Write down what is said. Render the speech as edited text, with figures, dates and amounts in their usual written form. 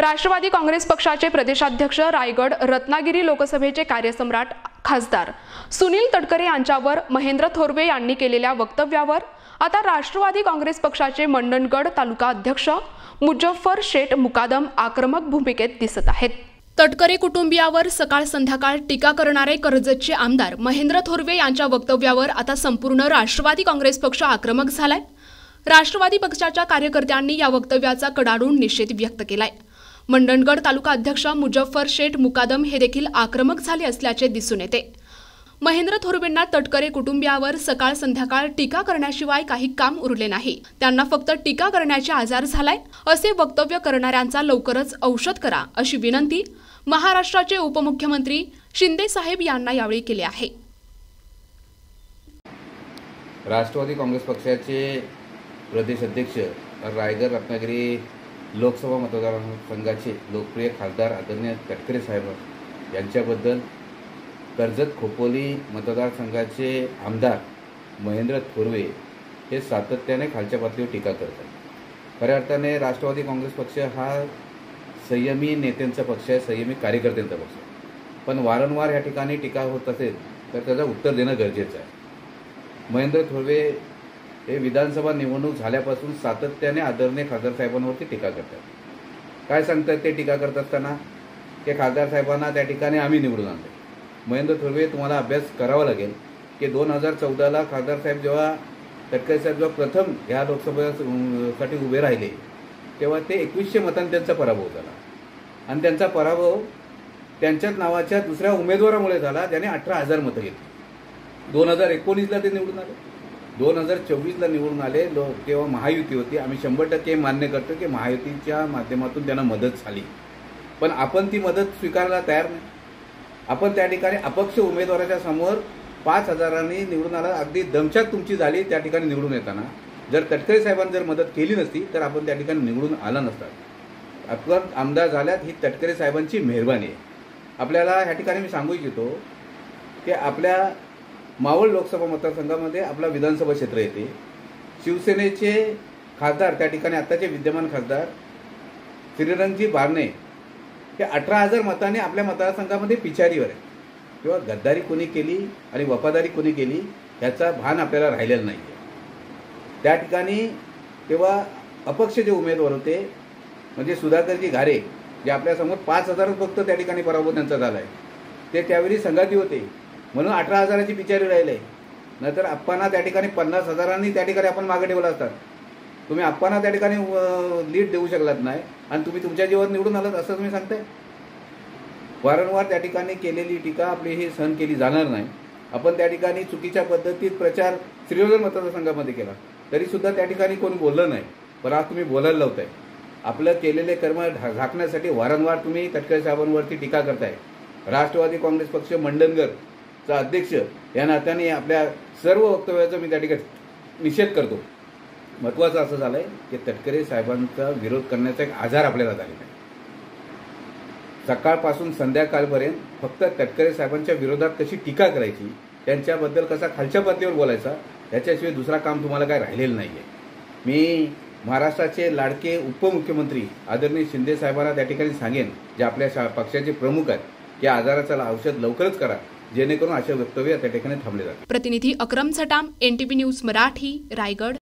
राष्ट्रवादी काँग्रेस पक्षाचे प्रदेशाध्यक्ष रायगड रत्नागिरी लोकसभेचे कार्यसम्राट खासदार सुनील तटकरे यांच्यावर महेंद्र थोरवे यांनी केलेल्या वक्तव्यावर आता राष्ट्रवादी काँग्रेस पक्षाचे मंडणगड तालुका अध्यक्ष मुजफ्फर शेठ मुकादम आक्रमक भूमिकेत दिसत आहेत। तटकरे कुटुंबियावर सकाळ संध्याकाळ टीका करणारे कर्जतचे आमदार महेंद्र थोरवे यांच्या वक्तव्यावर आता संपूर्ण राष्ट्रवादी काँग्रेस पक्ष आक्रमक झालाय। राष्ट्रवादी पक्षाच्या कार्यकर्त्यांनी या वक्तव्याचा कडाडून निषेध व्यक्त केलाय। मंडणगड तालुका अध्यक्ष मुजफ्फर शेठ मुकादम हे देखील आक्रमक झाले असल्याचे दिसून येते। महेंद्र थोरवेंना तटकरे कुटुंबियावर सकाळ संध्याकाळ टीका करण्याशिवाय काही काम उरले नाही। त्यांना फक्त टीका करण्याचे आजार झालाय असे वक्तव्य करणाऱ्यांचा लवकरच औषध करा अशी विनंती महाराष्ट्राचे उपमुख्यमंत्री शिंदे साहेब यांना यावेळी केली आहे। राष्ट्रवादी काँग्रेस पक्षाचे प्रदेश अध्यक्ष रायगड रत्नागिरी लोकसभा मतदारसंघाचे लोकप्रिय खासदार आदरणीय तटकरे साहेब यांच्याबद्दल कर्जत खोपोली मतदारसंघाचे आमदार महेंद्र थोरवे हे सातत्याने खालच्या पातळीवर टीका करतात। खऱ्या अर्थाने राष्ट्रवादी काँग्रेस पक्ष हा संयमी नेत्यांचा पक्ष आहे, संयमी कार्यकर्त्यांचा पक्ष आहे, पण वारंवार या ठिकाणी टीका होत असेल तर त्याचं उत्तर देणं गरजेचं आहे। महेंद्र थोरवे हे विधानसभा निवडणूक झाल्यापासून सातत्याने आदरणीय खासदार साहेबांवरती टीका करतात। काय सांगतात ते टीका करत असताना की खासदार साहेबांना त्या ठिकाणी आम्ही निवडून आणले। महेंद्र थोरवे तुम्हाला अभ्यास करावा लागेल की 2014ला खासदार साहेब जेव्हा तटकरे साहेब जेव्हा प्रथम ह्या लोकसभेसाठी उभे राहिले तेव्हा ते 2100 मतांनी त्यांचा पराभव झाला आणि त्यांचा पराभव त्यांच्याच नावाच्या दुसऱ्या उमेदवारामुळे झाला ज्याने 18,000 मतं घेतली। 2019ला ते निवडून आले, 2024ला निवडून आले। तेव्हा महायुती होती। आम्ही 100% मान्य करतो की महायुतीच्या माध्यमातून त्यांना मदत झाली, पण आपण ती मदत स्वीकारायला तयार नाही। आपण त्या ठिकाणी अपक्ष उमेदवाराच्या समोर 5,000नी निवडून आला, अगदी दमछाक तुमची झाली त्या ठिकाणी निवडून येताना। जर तटकरे साहेबांनी जर मदत केली नसती तर आपण त्या ठिकाणी निवडून आला नसतात। आपण आमदार झाल्यात ही तटकरे साहेबांची मेहरबानी आहे। आपल्याला ह्या ठिकाणी मी सांगू इच्छितो की आपल्या मावळ लोकसभा मतदारसंघामध्ये आपला विधानसभा क्षेत्र येते। शिवसेनेचे खासदार त्या ठिकाणी आत्ताचे विद्यमान खासदार श्रीरंगजी बारणे हे 18,000 मतांनी आपल्या मतदारसंघामध्ये पिछाडीवर आहे। किंवा गद्दारी कोणी केली आणि वफादारी कोणी केली याचा भान आपल्याला राहिलेलं नाही आहे। त्या ठिकाणी तेव्हा अपक्ष जे उमेदवार होते म्हणजे सुधाकरजी घारे जे आपल्यासमोर 5,000 फक्त त्या ठिकाणी पराभव त्यांचा झाला आहे, ते त्यावेळी संघाती होते म्हणून 18,000ची पिछाडी राहिले। नंतर आप्पांना त्या ठिकाणी 50,000नी त्या ठिकाणी आपण मागे ठेवला असतात। तुम्ही आप्पांना त्या ठिकाणी लीड देऊ शकलात नाही आणि तुम्ही तुमच्या जीवावर निवडून आलात असं तुम्ही सांगताय। वारंवार त्या ठिकाणी केलेली टीका आपली ही सहन केली जाणार नाही। आपण त्या ठिकाणी चुकीच्या पद्धतीत प्रचार श्रीवर्धन मतदारसंघामध्ये केला तरी सुद्धा त्या ठिकाणी कोणी बोललं नाही, पण आज तुम्ही बोलायला लावताय। आपलं केलेले कर्म झाकण्यासाठी वारंवार तुम्ही तटकरे साहेबांवरती टीका करताय। राष्ट्रवादी काँग्रेस पक्ष मंडणगडचा अध्यक्ष या नात्याने आपल्या सर्व वक्तव्याचा मी त्या ठिकाणी निषेध करतो। महत्त्वाचं असं झालंय की तटकरे साहेबांचा विरोध करण्याचा एक आजार आपल्याला झालेला आहे। सकाळपासून संध्याकाळपर्यंत फक्त तटकरे साहेबांच्या विरोधात कशी टीका करायची, त्यांच्याबद्दल कसा खालच्या पातळीवर बोलायचा याच्याशिवाय दुसरा काम तुम्हाला काय राहिलेलं नाही आहे। मी महाराष्ट्राचे लाडके उपमुख्यमंत्री आदरणीय शिंदे साहेबांना त्या ठिकाणी सांगेन जे आपल्या पक्षाचे प्रमुख आहेत की आजाराचा औषध लवकरच करा जेणेकरून अशा वक्तव्य त्या ठिकाणी थांबले जातील। प्रतिनिधी अक्रम झटाम, NTV न्यूज मराठी, रायगड।